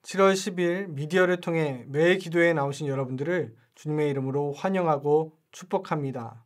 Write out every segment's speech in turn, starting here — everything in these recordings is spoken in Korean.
7월 10일 미디어를 통해 매일 기도에 나오신 여러분들을 주님의 이름으로 환영하고 축복합니다.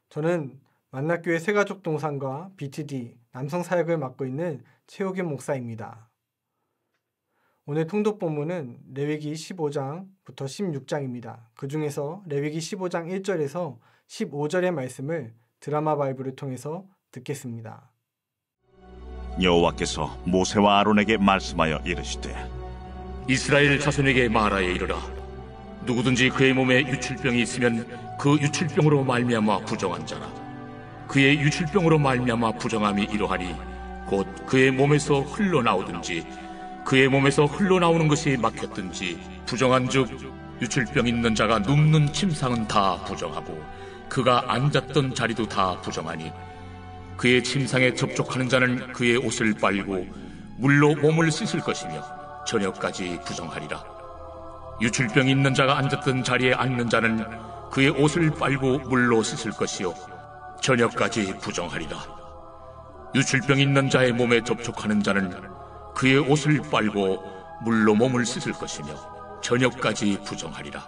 저는 만나교회 새가족 동산과 BTD 남성 사역을 맡고 있는 최호균 목사입니다. 오늘 통독 본문은 레위기 15장부터 16장입니다. 그 중에서 레위기 15장 1절에서 15절의 말씀을 드라마 바이블을 통해서 듣겠습니다. 여호와께서 모세와 아론에게 말씀하여 이르시되 이스라엘 자손에게 말하여 이르라. 누구든지 그의 몸에 유출병이 있으면 그 유출병으로 말미암아 부정한 자라. 그의 유출병으로 말미암아 부정함이 이러하니 곧 그의 몸에서 흘러나오든지 그의 몸에서 흘러나오는 것이 막혔든지 부정한즉 유출병 있는 자가 눕는 침상은 다 부정하고 그가 앉았던 자리도 다 부정하니 그의 침상에 접촉하는 자는 그의 옷을 빨고 물로 몸을 씻을 것이며 저녁까지 부정하리라. 유출병 있는 자가 앉았던 자리에 앉는 자는 그의 옷을 빨고 물로 씻을 것이요 저녁까지 부정하리라. 유출병 있는 자의 몸에 접촉하는 자는 그의 옷을 빨고 물로 몸을 씻을 것이며 저녁까지 부정하리라.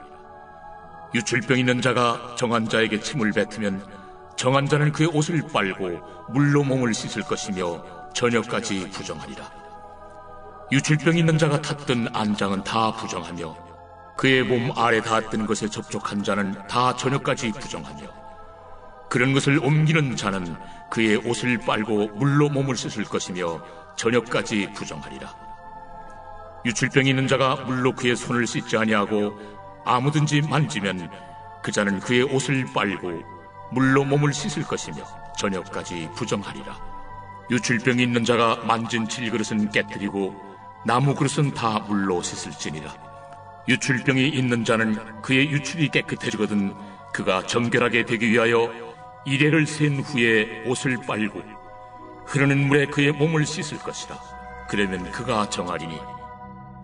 유출병 있는 자가 정한 자에게 침을 뱉으면 정한 자는 그의 옷을 빨고 물로 몸을 씻을 것이며 저녁까지 부정하리라. 유출병 있는 자가 탔던 안장은 다 부정하며 그의 몸 아래 닿았던 것에 접촉한 자는 다 저녁까지 부정하며 그런 것을 옮기는 자는 그의 옷을 빨고 물로 몸을 씻을 것이며 저녁까지 부정하리라. 유출병이 있는 자가 물로 그의 손을 씻지 아니하고 아무든지 만지면 그 자는 그의 옷을 빨고 물로 몸을 씻을 것이며 저녁까지 부정하리라. 유출병이 있는 자가 만진 질그릇은 깨뜨리고 나무 그릇은 다 물로 씻을지니라. 유출병이 있는 자는 그의 유출이 깨끗해지거든 그가 정결하게 되기 위하여 이레를 센 후에 옷을 빨고 흐르는 물에 그의 몸을 씻을 것이라. 그러면 그가 정하리니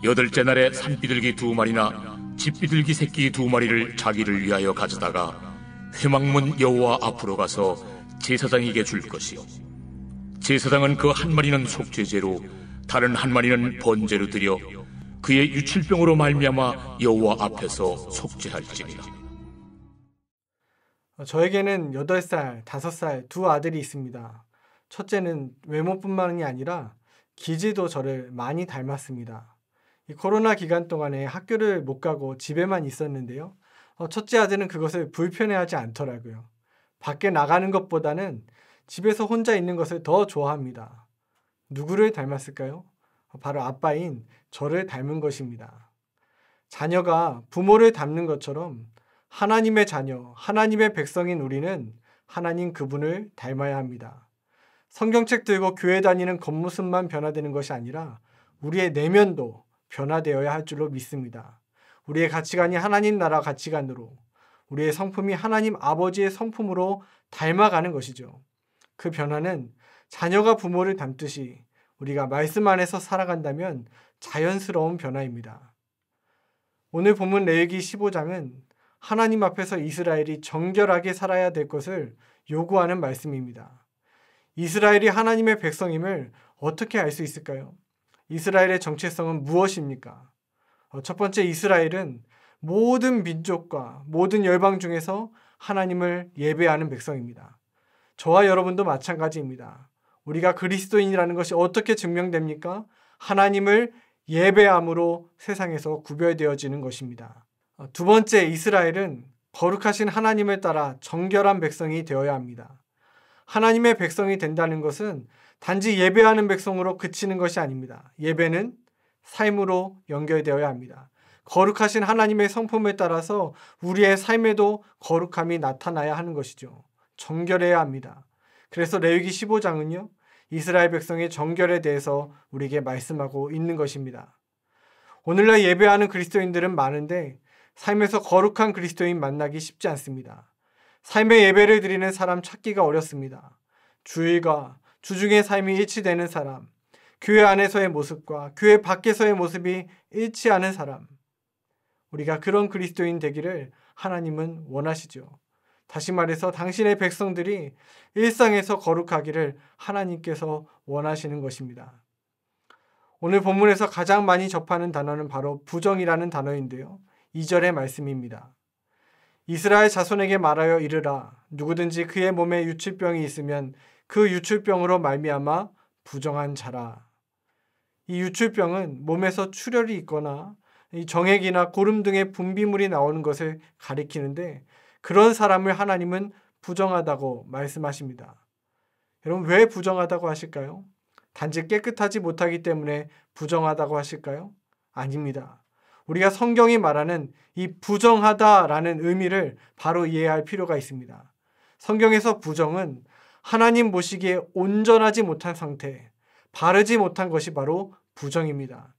8째 날에 산비둘기 2마리나 집비둘기 새끼 2마리를 자기를 위하여 가져다가 회막문 여호와 앞으로 가서 제사장에게 줄 것이요 제사장은 그 한 마리는 속죄제로 다른 한 마리는 번제로 드려 그의 유출병으로 말미암아 여호와 앞에서 속죄할지니라. 저에게는 8살, 5살 두 아들이 있습니다. 첫째는 외모뿐만이 아니라 기질도 저를 많이 닮았습니다. 이 코로나 기간 동안에 학교를 못 가고 집에만 있었는데요. 첫째 아들은 그것을 불편해하지 않더라고요. 밖에 나가는 것보다는 집에서 혼자 있는 것을 더 좋아합니다. 누구를 닮았을까요? 바로 아빠인 저를 닮은 것입니다. 자녀가 부모를 닮는 것처럼 하나님의 자녀, 하나님의 백성인 우리는 하나님 그분을 닮아야 합니다. 성경책 들고 교회 다니는 겉모습만 변화되는 것이 아니라 우리의 내면도 변화되어야 할 줄로 믿습니다. 우리의 가치관이 하나님 나라 가치관으로, 우리의 성품이 하나님 아버지의 성품으로 닮아가는 것이죠. 그 변화는 자녀가 부모를 닮듯이 우리가 말씀 안에서 살아간다면 자연스러운 변화입니다. 오늘 본문 레위기 15장은 하나님 앞에서 이스라엘이 정결하게 살아야 될 것을 요구하는 말씀입니다. 이스라엘이 하나님의 백성임을 어떻게 알 수 있을까요? 이스라엘의 정체성은 무엇입니까? 첫 번째, 이스라엘은 모든 민족과 모든 열방 중에서 하나님을 예배하는 백성입니다. 저와 여러분도 마찬가지입니다. 우리가 그리스도인이라는 것이 어떻게 증명됩니까? 하나님을 예배함으로 세상에서 구별되어지는 것입니다. 두 번째, 이스라엘은 거룩하신 하나님을 따라 정결한 백성이 되어야 합니다. 하나님의 백성이 된다는 것은 단지 예배하는 백성으로 그치는 것이 아닙니다. 예배는 삶으로 연결되어야 합니다. 거룩하신 하나님의 성품을 따라서 우리의 삶에도 거룩함이 나타나야 하는 것이죠. 정결해야 합니다. 그래서 레위기 15장은요, 이스라엘 백성의 정결에 대해서 우리에게 말씀하고 있는 것입니다. 오늘날 예배하는 그리스도인들은 많은데 삶에서 거룩한 그리스도인 만나기 쉽지 않습니다. 삶의 예배를 드리는 사람 찾기가 어렵습니다. 주일과 주중의 삶이 일치되는 사람, 교회 안에서의 모습과 교회 밖에서의 모습이 일치하는 사람, 우리가 그런 그리스도인 되기를 하나님은 원하시죠. 다시 말해서 당신의 백성들이 일상에서 거룩하기를 하나님께서 원하시는 것입니다. 오늘 본문에서 가장 많이 접하는 단어는 바로 부정이라는 단어인데요. 2절의 말씀입니다. 이스라엘 자손에게 말하여 이르라. 누구든지 그의 몸에 유출병이 있으면 그 유출병으로 말미암아 부정한 자라. 이 유출병은 몸에서 출혈이 있거나 이 정액이나 고름 등의 분비물이 나오는 것을 가리키는데, 그런 사람을 하나님은 부정하다고 말씀하십니다. 여러분, 왜 부정하다고 하실까요? 단지 깨끗하지 못하기 때문에 부정하다고 하실까요? 아닙니다. 우리가 성경이 말하는 이 부정하다라는 의미를 바로 이해할 필요가 있습니다. 성경에서 부정은 하나님 보시기에 온전하지 못한 상태, 바르지 못한 것이 바로 부정입니다.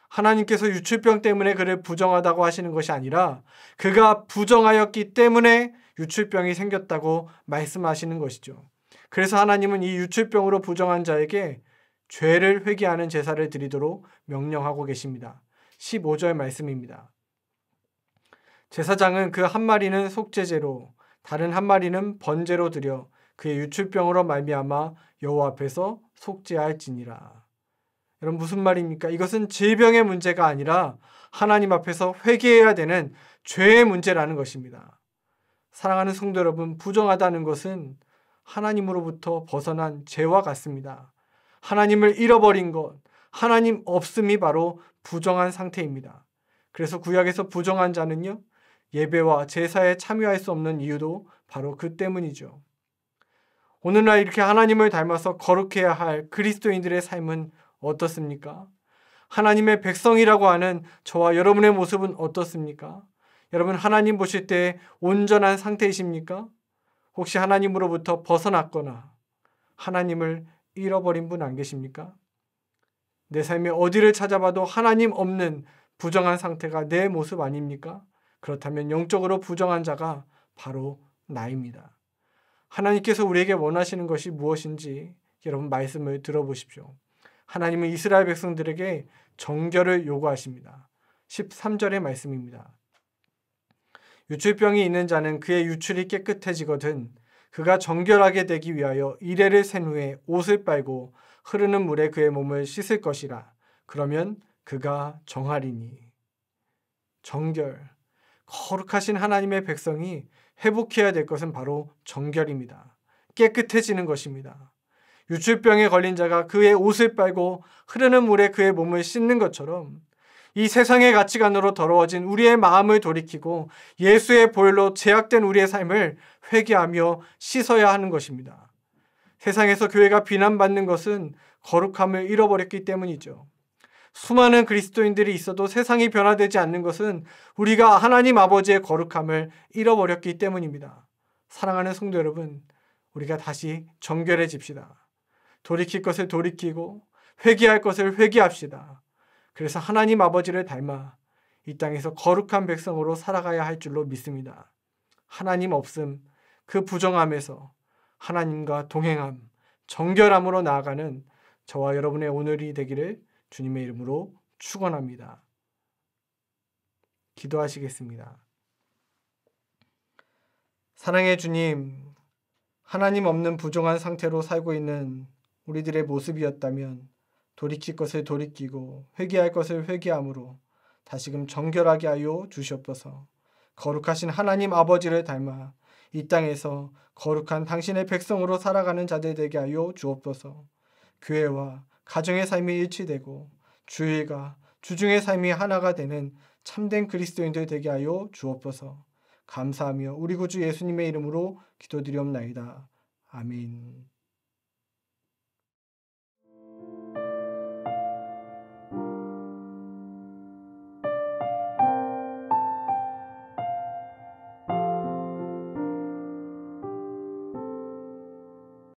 하나님께서 유출병 때문에 그를 부정하다고 하시는 것이 아니라 그가 부정하였기 때문에 유출병이 생겼다고 말씀하시는 것이죠. 그래서 하나님은 이 유출병으로 부정한 자에게 죄를 회개하는 제사를 드리도록 명령하고 계십니다. 15절 말씀입니다. 제사장은 그 한 마리는 속죄제로, 다른 한 마리는 번제로 드려 그의 유출병으로 말미암아 여호와 앞에서 속죄할지니라. 여러분, 무슨 말입니까? 이것은 질병의 문제가 아니라 하나님 앞에서 회개해야 되는 죄의 문제라는 것입니다. 사랑하는 성도 여러분, 부정하다는 것은 하나님으로부터 벗어난 죄와 같습니다. 하나님을 잃어버린 것, 하나님 없음이 바로 부정한 상태입니다. 그래서 구약에서 부정한 자는요, 예배와 제사에 참여할 수 없는 이유도 바로 그 때문이죠. 오늘날 이렇게 하나님을 닮아서 거룩해야 할 그리스도인들의 삶은 어떻습니까? 하나님의 백성이라고 하는 저와 여러분의 모습은 어떻습니까? 여러분, 하나님 보실 때 온전한 상태이십니까? 혹시 하나님으로부터 벗어났거나 하나님을 잃어버린 분 안 계십니까? 내 삶에 어디를 찾아봐도 하나님 없는 부정한 상태가 내 모습 아닙니까? 그렇다면 영적으로 부정한 자가 바로 나입니다. 하나님께서 우리에게 원하시는 것이 무엇인지 여러분 말씀을 들어보십시오. 하나님은 이스라엘 백성들에게 정결을 요구하십니다. 13절의 말씀입니다. 유출병이 있는 자는 그의 유출이 깨끗해지거든 그가 정결하게 되기 위하여 이레를 센 후에 옷을 빨고 흐르는 물에 그의 몸을 씻을 것이라. 그러면 그가 정하리니. 정결, 거룩하신 하나님의 백성이 회복해야 될 것은 바로 정결입니다. 깨끗해지는 것입니다. 유출병에 걸린 자가 그의 옷을 빨고 흐르는 물에 그의 몸을 씻는 것처럼 이 세상의 가치관으로 더러워진 우리의 마음을 돌이키고 예수의 보혈로 제약된 우리의 삶을 회개하며 씻어야 하는 것입니다. 세상에서 교회가 비난받는 것은 거룩함을 잃어버렸기 때문이죠. 수많은 그리스도인들이 있어도 세상이 변화되지 않는 것은 우리가 하나님 아버지의 거룩함을 잃어버렸기 때문입니다. 사랑하는 성도 여러분, 우리가 다시 정결해집시다. 돌이킬 것을 돌이키고 회개할 것을 회개합시다. 그래서 하나님 아버지를 닮아 이 땅에서 거룩한 백성으로 살아가야 할 줄로 믿습니다. 하나님 없음, 그 부정함에서 하나님과 동행함, 정결함으로 나아가는 저와 여러분의 오늘이 되기를 주님의 이름으로 축원합니다. 기도하시겠습니다. 사랑의 주님, 하나님 없는 부정한 상태로 살고 있는 우리들의 모습이었다면 돌이킬 것을 돌이키고 회개할 것을 회개함으로 다시금 정결하게 하여 주시옵소서. 거룩하신 하나님 아버지를 닮아 이 땅에서 거룩한 당신의 백성으로 살아가는 자들 되게 하여 주옵소서. 교회와 가정의 삶이 일치되고 주일과 주중의 삶이 하나가 되는 참된 그리스도인들 되게 하여 주옵소서. 감사하며 우리 구주 예수님의 이름으로 기도드리옵나이다. 아멘.